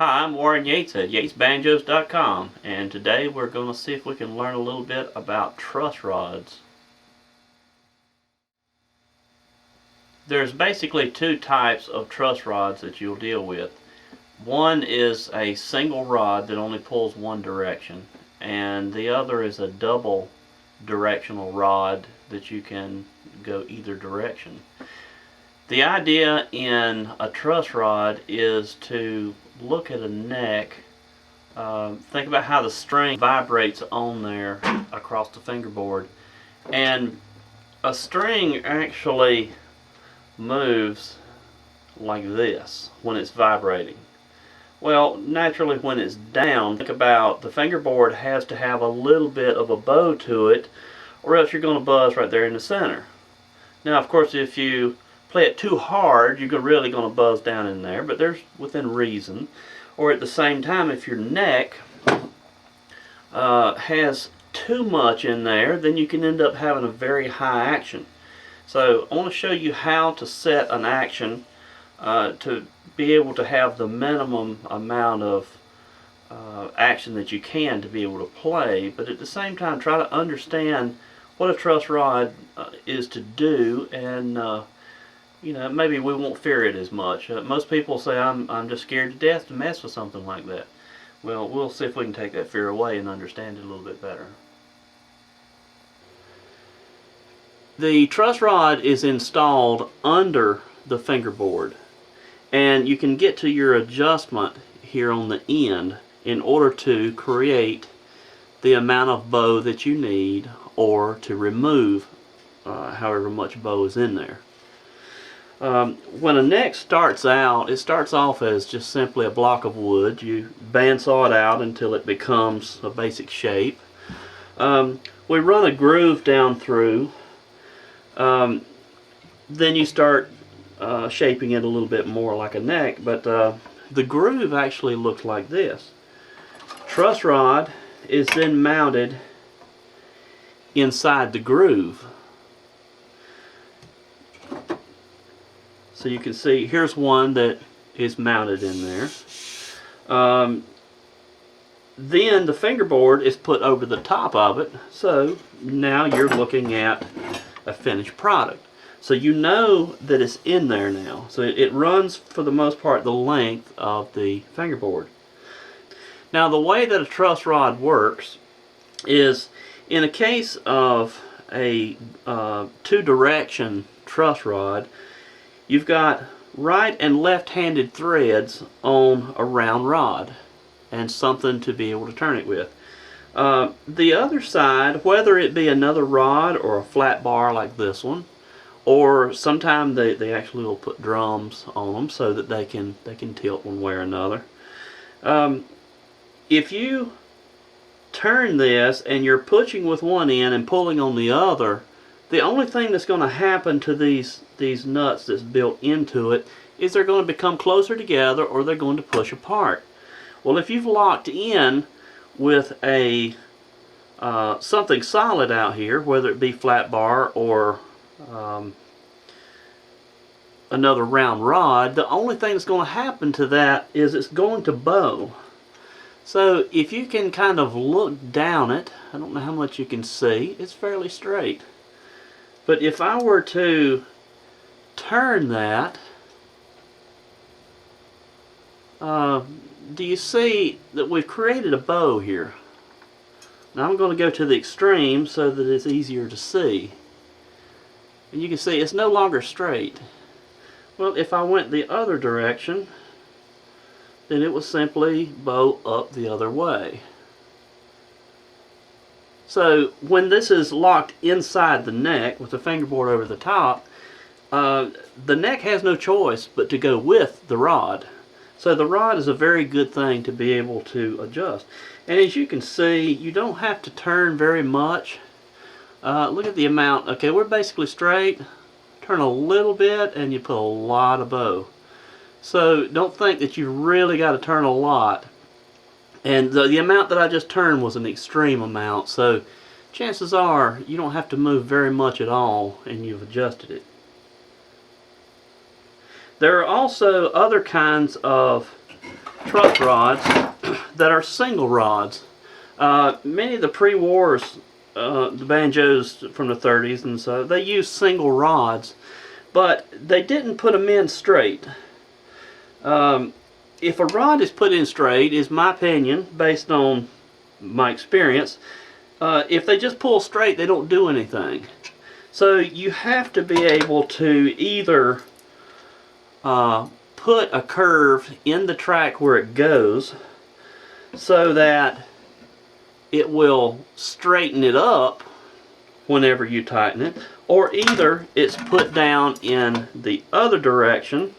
Hi, I'm Warren Yates at yatesbanjos.com, and today we're going to see if we can learn a little bit about truss rods. There's basically two types of truss rods that you'll deal with. One is a single rod that only pulls one direction, and the other is a double directional rod that you can go either direction. The idea in a truss rod is to look at a neck, think about how the string vibrates on there across the fingerboard, and a string actually moves like this when it's vibrating. Well, naturally when it's down, think about the fingerboard has to have a little bit of a bow to it, or else you're going to buzz right there in the center. Now, of course, if you play it too hard, you're really going to buzz down in there, but there's within reason. Or at the same time, if your neck has too much in there, then you can end up having a very high action. So I want to show you how to set an action to be able to have the minimum amount of action that you can to be able to play, but at the same time try to understand what a truss rod is to do, and maybe we won't fear it as much. Most people say, I'm just scared to death to mess with something like that. Well, we'll see if we can take that fear away and understand it a little bit better. The truss rod is installed under the fingerboard, and you can get to your adjustment here on the end in order to create the amount of bow that you need, or to remove however much bow is in there. When a neck starts out, it starts off as just simply a block of wood. You bandsaw it out until it becomes a basic shape. We run a groove down through. Then you start shaping it a little bit more like a neck, but the groove actually looks like this. Truss rod is then mounted inside the groove. So you can see here's one that is mounted in there. Then the fingerboard is put over the top of it, so now you're looking at a finished product. So you know that it's in there now. So it runs for the most part the length of the fingerboard. Now the way that a truss rod works is, in a case of a two-direction truss rod, you've got right and left-handed threads on a round rod and something to be able to turn it with. The other side, whether it be another rod or a flat bar like this one, or sometimes they actually will put drums on them so that they can tilt one way or another. If you turn this and you're pushing with one end and pulling on the other, the only thing that's going to happen to these nuts that's built into it is they're going to become closer together, or they're going to push apart. Well, if you've locked in with a something solid out here, whether it be flat bar or another round rod, the only thing that's going to happen to that is it's going to bow. So if you can kind of look down it, I don't know how much you can see, it's fairly straight. But if I were to turn that, do you see that we've created a bow here? Now I'm going to go to the extreme so that it's easier to see. And you can see it's no longer straight. Well, if I went the other direction, then it would simply bow up the other way. So when this is locked inside the neck with the fingerboard over the top, the neck has no choice but to go with the rod. So the rod is a very good thing to be able to adjust. And as you can see, you don't have to turn very much. Look at the amount. Okay, we're basically straight. Turn a little bit and you put a lot of bow. So don't think that you really got to turn a lot. And the amount that I just turned was an extreme amount, so chances are you don't have to move very much at all and you've adjusted it. There are also other kinds of truss rods that are single rods. Many of the pre-wars, the banjos from the 30s and so, they used single rods, but they didn't put them in straight. If a rod is put in straight, is my opinion, based on my experience, if they just pull straight, they don't do anything. So you have to be able to either put a curve in the track where it goes so that it will straighten it up whenever you tighten it, or either it's put down in the other direction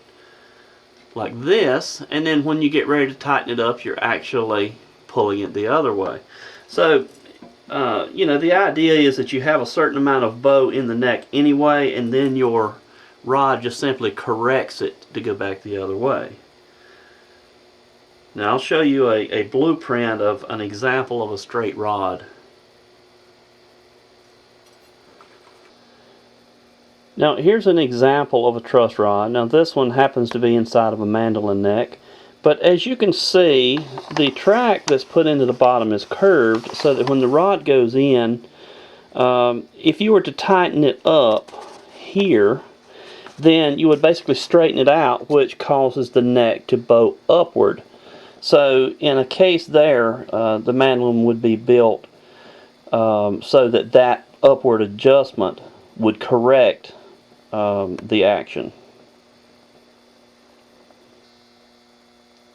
like this, and then when you get ready to tighten it up, you're actually pulling it the other way. So you know, the idea is that you have a certain amount of bow in the neck anyway, and then your rod just simply corrects it to go back the other way. Now I'll show you a blueprint of an example of a straight rod. Now here's an example of a truss rod. Now this one happens to be inside of a mandolin neck, but as you can see, the track that's put into the bottom is curved so that when the rod goes in, if you were to tighten it up here, then you would basically straighten it out, which causes the neck to bow upward. So in a case there, the mandolin would be built so that that upward adjustment would correct the action.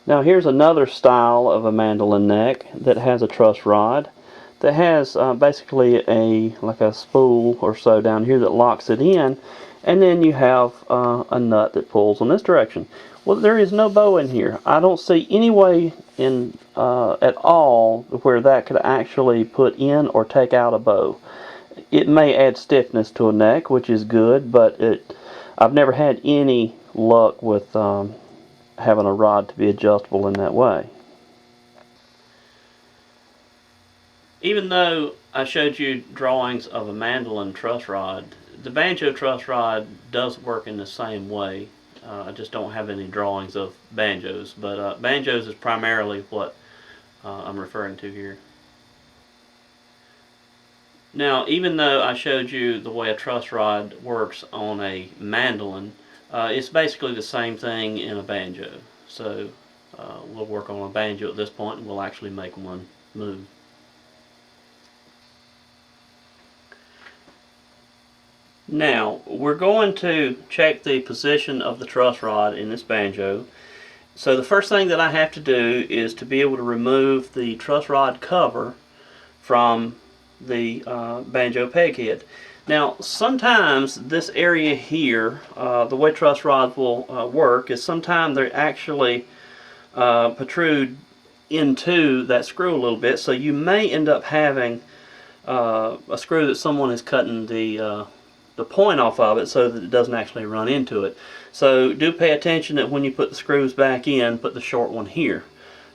Now here's another style of a mandolin neck that has a truss rod that has basically like a spool or so down here that locks it in, and then you have a nut that pulls in this direction. Well, there is no bow in here. I don't see any way in at all where that could actually put in or take out a bow. It may add stiffness to a neck, which is good, but I've never had any luck with having a rod to be adjustable in that way. Even though I showed you drawings of a mandolin truss rod, the banjo truss rod does work in the same way. I just don't have any drawings of banjos, but banjos is primarily what I'm referring to here. Now, even though I showed you the way a truss rod works on a mandolin, it's basically the same thing in a banjo. So we'll work on a banjo at this point, and we'll actually make one move. Now, we're going to check the position of the truss rod in this banjo. So the first thing that I have to do is to be able to remove the truss rod cover from the banjo peg head. Now, sometimes this area here, the way truss rods will work is sometimes they actually protrude into that screw a little bit, so you may end up having a screw that someone is cutting the point off of it so that it doesn't actually run into it. So do pay attention that when you put the screws back in, put the short one here.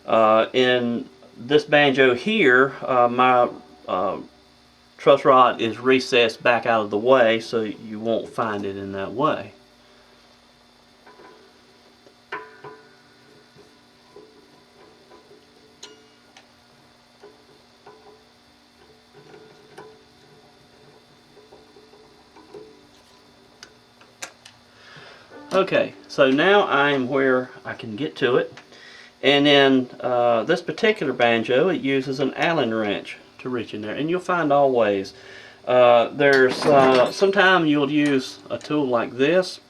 In this banjo here, my truss rod is recessed back out of the way, so you won't find it in that way. Okay, so now I'm where I can get to it, and in this particular banjo it uses an Allen wrench to reach in there, and you'll find all ways. There's sometimes you'll use a tool like this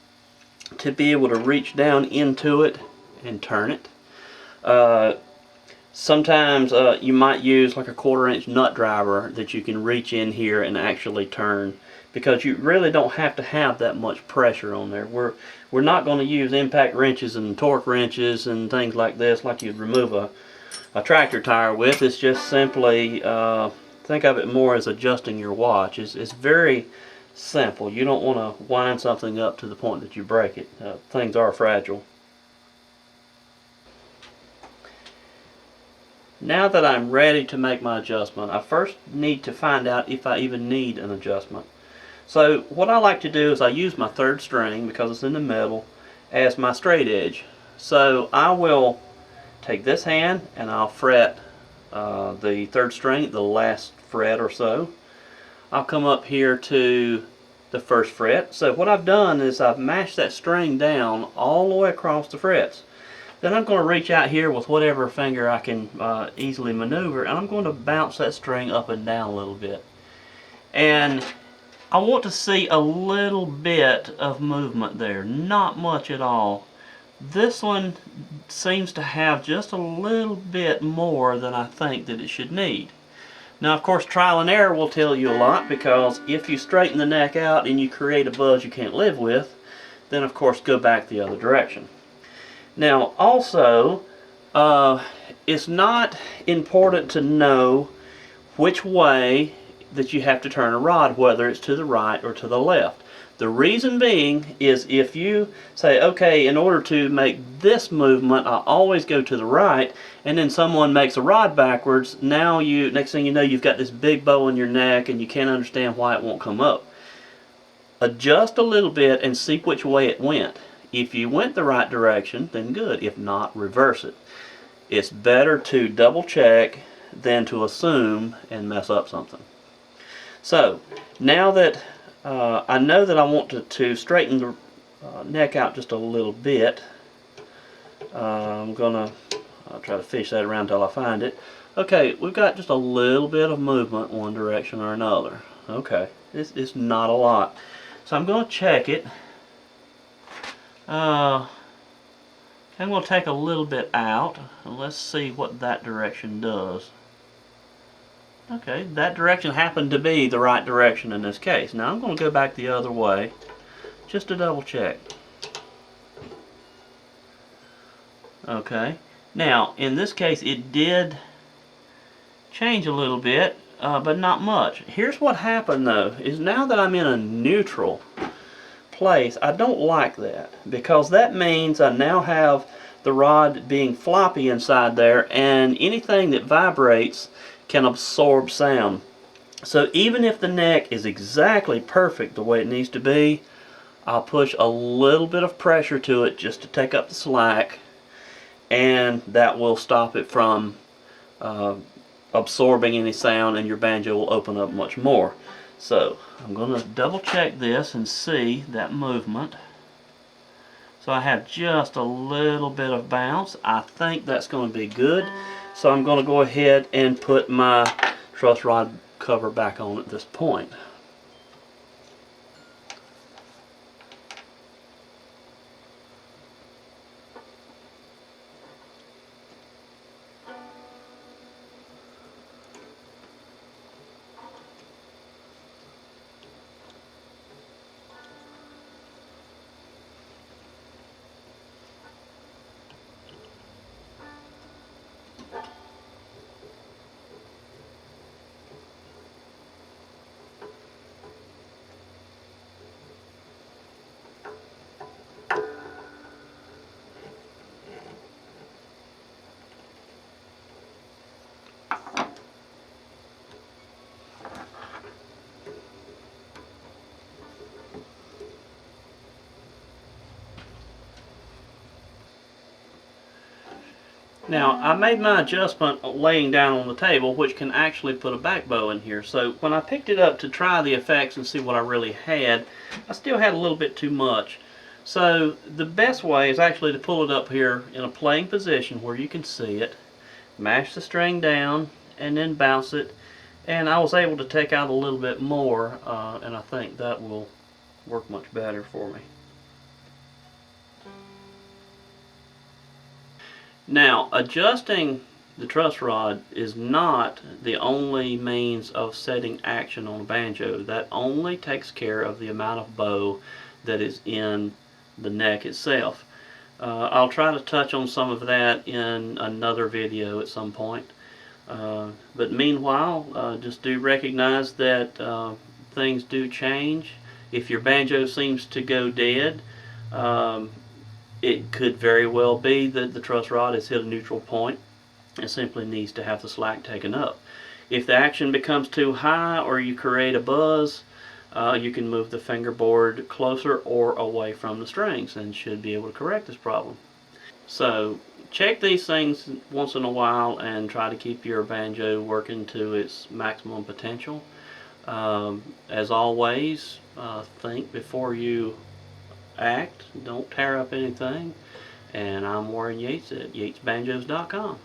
to be able to reach down into it and turn it. Sometimes you might use like a 1/4 inch nut driver that you can reach in here and actually turn, because you really don't have to have that much pressure on there. We're not going to use impact wrenches and torque wrenches and things like this like you'd remove a tractor tire with. It's just simply think of it more as adjusting your watch. It's very simple. You don't want to wind something up to the point that you break it. Things are fragile. Now that I'm ready to make my adjustment, I first need to find out if I even need an adjustment. So what I like to do is I use my 3rd string, because it's in the middle, as my straight edge. So I will take this hand and I'll fret the third string, the last fret or so. I'll come up here to the first fret. So what I've done is I've mashed that string down all the way across the frets. Then I'm going to reach out here with whatever finger I can easily maneuver, and I'm going to bounce that string up and down a little bit. And I want to see a little bit of movement there, not much at all. This one seems to have just a little bit more than I think that it should need. Now, of course, trial and error will tell you a lot, because if you straighten the neck out and you create a buzz you can't live with, then of course go back the other direction. Now, also, it's not important to know which way that you have to turn a rod, whether it's to the right or to the left. The reason being is if you say, okay, in order to make this movement, I always go to the right, and then someone makes a rod backwards, now next thing you know, you've got this big bow in your neck and you can't understand why it won't come up. Adjust a little bit and see which way it went. If you went the right direction, then good. If not, reverse it. It's better to double check than to assume and mess up something. So now that I know that I want to straighten the neck out just a little bit, I'm gonna try to fish that around until I find it. Okay, we've got just a little bit of movement one direction or another. Okay, it's not a lot. So I'm going to check it. I'm going to take a little bit out, and let's see what that direction does. Okay, that direction happened to be the right direction in this case. Now I'm going to go back the other way just to double check. Okay, now in this case it did change a little bit, but not much. Here's what happened though, is now that I'm in a neutral place, I don't like that, because that means I now have the rod being floppy inside there, and anything that vibrates can absorb sound. So even if the neck is exactly perfect the way it needs to be, I'll push a little bit of pressure to it just to take up the slack, and that will stop it from absorbing any sound, and your banjo will open up much more. So I'm going to double check this and see that movement. So I have just a little bit of bounce. I think that's going to be good. So I'm going to go ahead and put my truss rod cover back on at this point. Now, I made my adjustment laying down on the table, which can actually put a back bow in here. So when I picked it up to try the effects and see what I really had, I still had a little bit too much. So the best way is actually to pull it up here in a playing position where you can see it, mash the string down, and then bounce it. And I was able to take out a little bit more, and I think that will work much better for me. Now, adjusting the truss rod is not the only means of setting action on a banjo. That only takes care of the amount of bow that is in the neck itself. I'll try to touch on some of that in another video at some point. But meanwhile, just do recognize that things do change. If your banjo seems to go dead, it could very well be that the truss rod has hit a neutral point and simply needs to have the slack taken up. If the action becomes too high or you create a buzz, you can move the fingerboard closer or away from the strings and should be able to correct this problem. So check these things once in a while and try to keep your banjo working to its maximum potential. As always, think before you act. Don't tear up anything. And I'm Warren Yates at yatesbanjos.com.